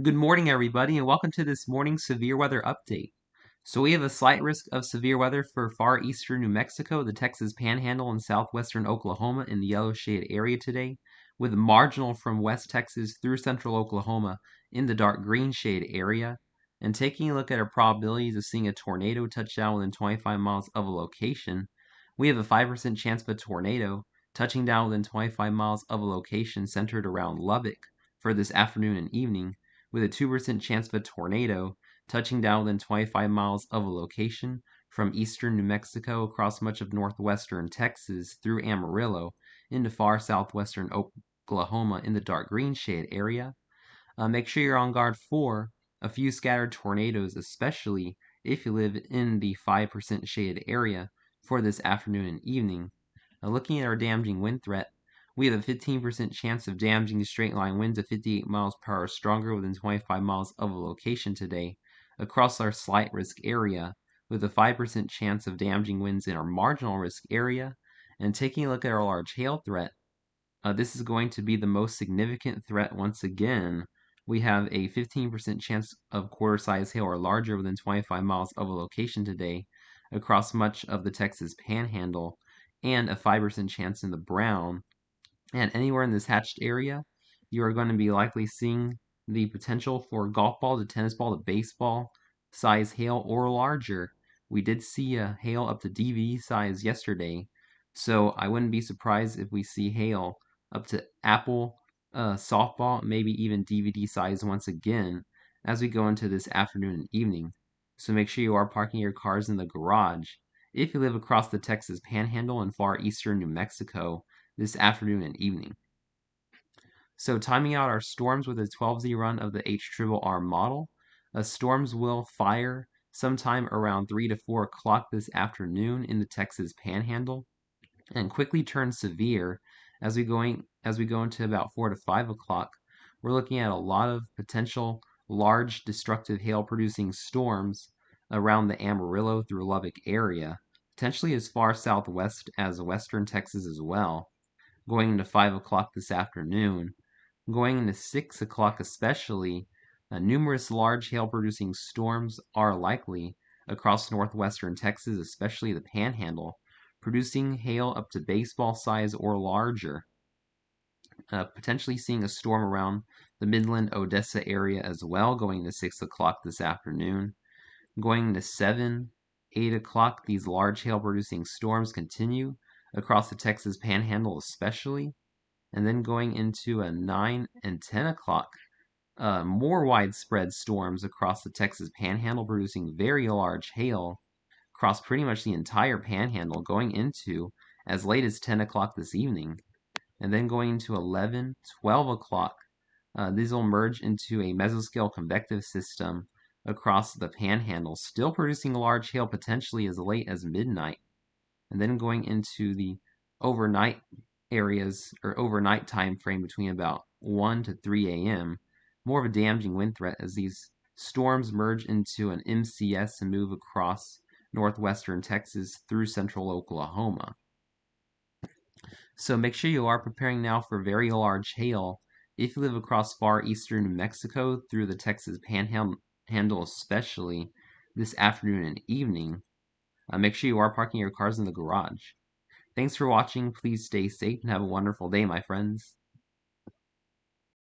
Good morning, everybody, and welcome to this morning's severe weather update. So we have a slight risk of severe weather for far eastern New Mexico, the Texas Panhandle, and southwestern Oklahoma in the yellow shaded area today, with marginal from West Texas through central Oklahoma in the dark green shade area. And taking a look at our probabilities of seeing a tornado touch down within 25 miles of a location, we have a 5% chance of a tornado touching down within 25 miles of a location centered around Lubbock for this afternoon and evening, with a 2% chance of a tornado touching down within 25 miles of a location from eastern New Mexico across much of northwestern Texas through Amarillo into far southwestern Oklahoma in the dark green shade area. Make sure you're on guard for a few scattered tornadoes, especially if you live in the 5% shaded area for this afternoon and evening. Looking at our damaging wind threat, we have a 15% chance of damaging straight line winds of 58 miles per hour stronger within 25 miles of a location today across our slight risk area, with a 5% chance of damaging winds in our marginal risk area. And taking a look at our large hail threat, this is going to be the most significant threat once again. We have a 15% chance of quarter-size hail or larger within 25 miles of a location today across much of the Texas Panhandle, and a 5% chance in the brown. And anywhere in this hatched area, you are going to be likely seeing the potential for golf ball to tennis ball to baseball size hail or larger. We did see a hail up to DVD size yesterday, so I wouldn't be surprised if we see hail up to apple softball, maybe even DVD size once again as we go into this afternoon and evening. So make sure you are parking your cars in the garage if you live across the Texas Panhandle and far eastern New Mexico this afternoon and evening. So timing out our storms with a 12Z run of the HRRR model, storms will fire sometime around 3 to 4 o'clock this afternoon in the Texas Panhandle and quickly turn severe as we go into about 4 to 5 o'clock. We're looking at a lot of potential large destructive hail producing storms around the Amarillo through Lubbock area, potentially as far southwest as western Texas as well, going into 5 o'clock this afternoon. Going into 6 o'clock especially, numerous large hail producing storms are likely across northwestern Texas, especially the Panhandle, producing hail up to baseball size or larger. Potentially seeing a storm around the Midland, Odessa area as well, going to 6 o'clock this afternoon. Going to 7, 8 o'clock, these large hail producing storms continue across the Texas Panhandle especially. And then going into a 9 and 10 o'clock, more widespread storms across the Texas Panhandle producing very large hail across pretty much the entire Panhandle, going into as late as 10 o'clock this evening. And then going into 11, 12 o'clock, these will merge into a mesoscale convective system across the Panhandle, still producing large hail potentially as late as midnight. And then going into the overnight areas or overnight time frame between about 1 to 3 a.m., more of a damaging wind threat as these storms merge into an MCS and move across northwestern Texas through central Oklahoma. So make sure you are preparing now for very large hail if you live across far eastern New Mexico through the Texas Panhandle especially this afternoon and evening. Make sure you are parking your cars in the garage. Thanks for watching. Please stay safe and have a wonderful day, my friends.